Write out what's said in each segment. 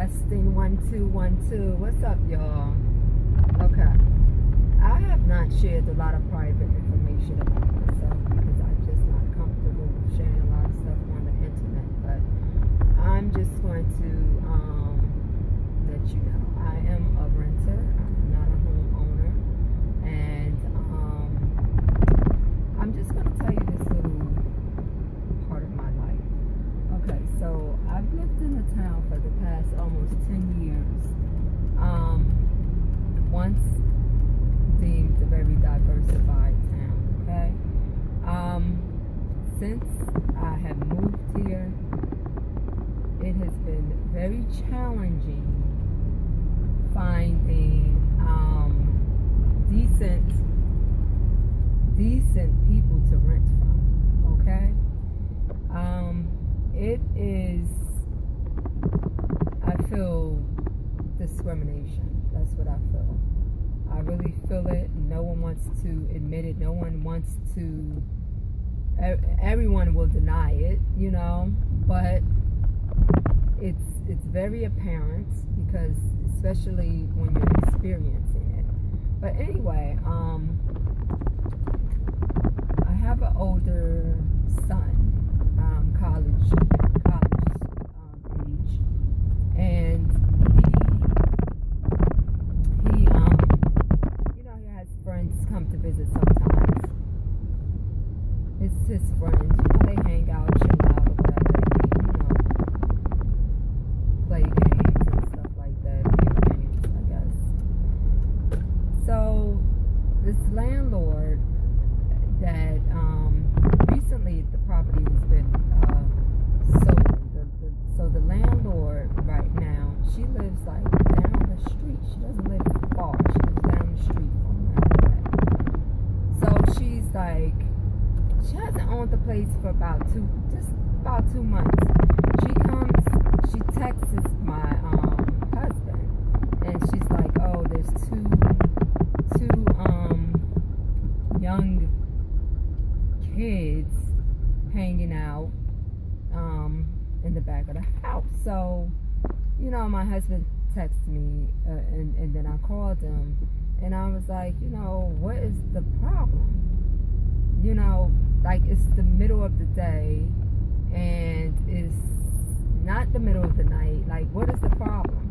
Testing 1 2 1 2. What's up, y'all? Okay. I have not shared a lot of private information about myself because I'm just not comfortable with sharing a lot of stuff on the internet. But I'm just going to let you know I am a renter. I'm not a homeowner, and I'm just going to tell you this little part of my life. Okay, so I've lived in the town for the past almost 10 years. Once deemed a very diversified town, okay? Since I have moved here, it has been very challenging finding decent people to rent from, okay? It is, I feel discrimination. That's what I feel. I really feel it. No one wants to admit it. No one wants to, everyone will deny it, you know, but it's very apparent because especially when you're experiencing it. But anyway, I have an older son, college age, and he you know, he has friends come to visit sometimes. It's his friends, you know, they hang out, chill out, or whatever. They, you know, play games and stuff like that, video games, I guess. So this landlord that recently the property has been sold. So the landlord right now, she lives like down the street. She doesn't live far. She lives down the street from where I live. So she's like, she hasn't owned the place for about 2 months. She comes, she texts my husband, and she's like, oh, there's two young kids hanging out in the back of the house. So, you know, my husband texted me, and then I called him, and I was like, you know, what is the problem? You know, like, it's the middle of the day, and it's not the middle of the night. Like, what is the problem?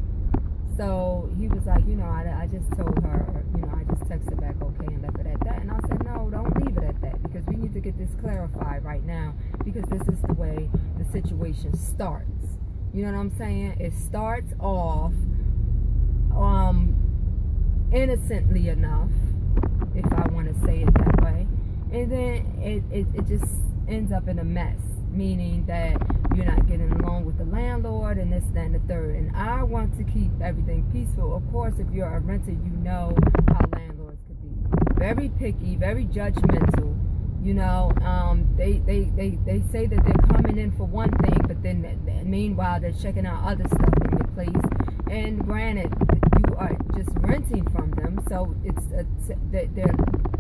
So he was like, you know, I just told her, you know, I just texted back okay and left it at that. And I said, no, don't leave it at that, because we need to get this clarified right now, because this is the way the situation starts. You know what I'm saying? It starts off innocently enough, if I want to say it that way, and then it just ends up in a mess, meaning that you're not getting along with the landlord and this, that, and the third. And I want to keep everything peaceful. Of course, if you're a renter, you know how landlords could be very picky, very judgmental. You know, they say that they're coming in for one thing, but then meanwhile they're checking out other stuff in your place. And granted, you are just renting from them, so it's they're,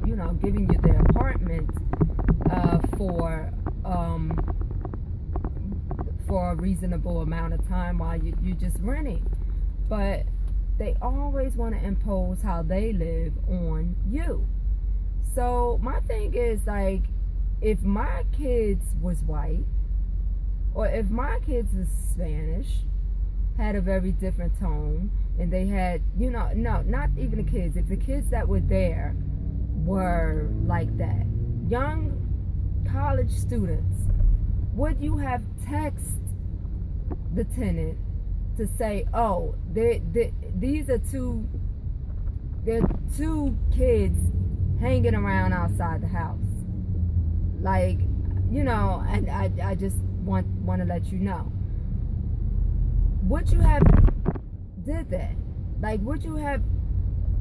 you know, giving you their apartment for a reasonable amount of time while you just renting. But they always want to impose how they live on you. So my thing is, like, if my kids was white, or if my kids was Spanish, had a very different tone, and they had, you know, no, not even the kids, if the kids that were there were like that, young college students, would you have texted the tenant to say, oh, these are two kids hanging around outside the house? Like, you know, and I just want to let you know. Would you have did that? Like, would you have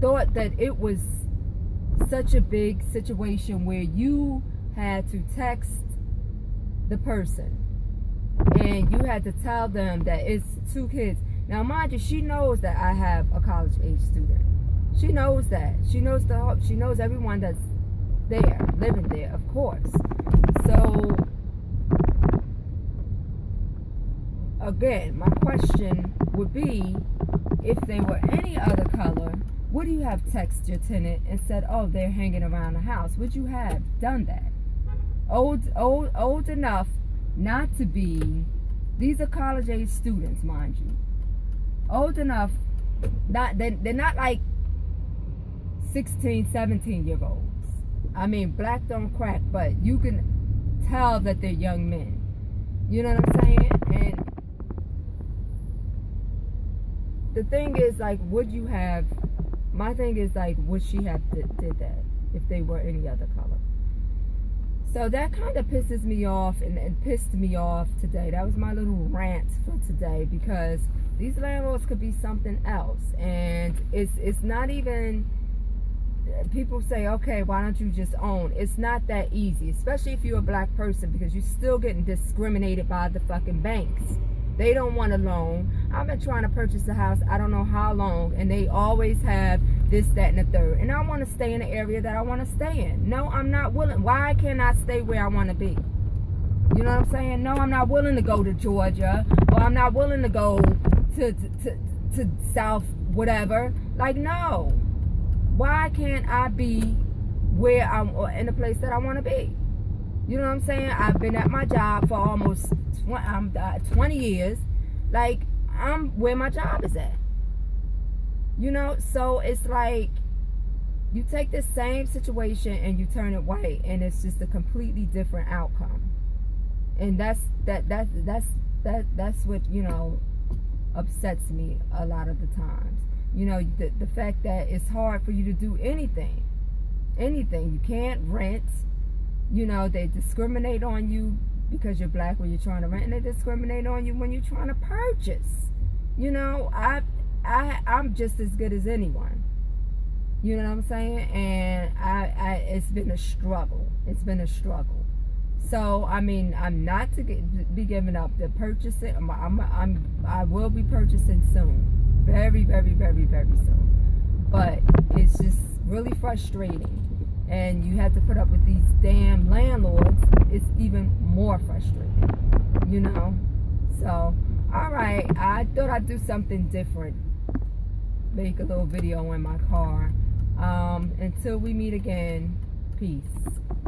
thought that it was such a big situation where you had to text the person and you had to tell them that it's two kids? Now, mind you, she knows that I have a college age student. She knows that. She knows everyone that's there, living there, of course. So again, my question would be, if they were any other color, would you have texted your tenant and said, oh, they're hanging around the house? Would you have done that? Old enough not to be, these are college age students, mind you. Old enough, they're not like 16, 17-year-olds. I mean, black don't crack, but you can tell that they're young men. You know what I'm saying? And the thing is, like, would you have, my thing is, like, would she have did that if they were any other color? So that kind of pisses me off and pissed me off today. That was my little rant for today, because these landlords could be something else. And it's not even, people say, okay, why don't you just own? It's not that easy, especially if you're a black person, because you're still getting discriminated by the fucking banks. They don't want a loan. I've been trying to purchase a house I don't know how long, and they always have this, that, and the third. And I want to stay in the area that I want to stay in. No, I'm not willing. Why can't I stay where I want to be? You know what I'm saying? No, I'm not willing to go to Georgia, or I'm not willing to go to South whatever. Like, no. Why can't I be where I'm in the place that I want to be? You know what I'm saying? I've been at my job for almost 20 years. Like, I'm where my job is at. You know, so it's like, you take this same situation and you turn it white, and it's just a completely different outcome. And that's what, you know, upsets me a lot of the times. You know, the fact that it's hard for you to do anything. You can't rent. You know, they discriminate on you because you're black when you're trying to rent, and they discriminate on you when you're trying to purchase. You know, I'm just as good as anyone. You know what I'm saying? And it's been a struggle. It's been a struggle. So, I mean, I'm not to be giving up. The purchasing, I will be purchasing soon. Very, very, very, very soon. But it's just really frustrating. And you have to put up with these damn landlords. It's even more frustrating. You know? So, alright. I thought I'd do something different. Make a little video in my car. Until we meet again, peace.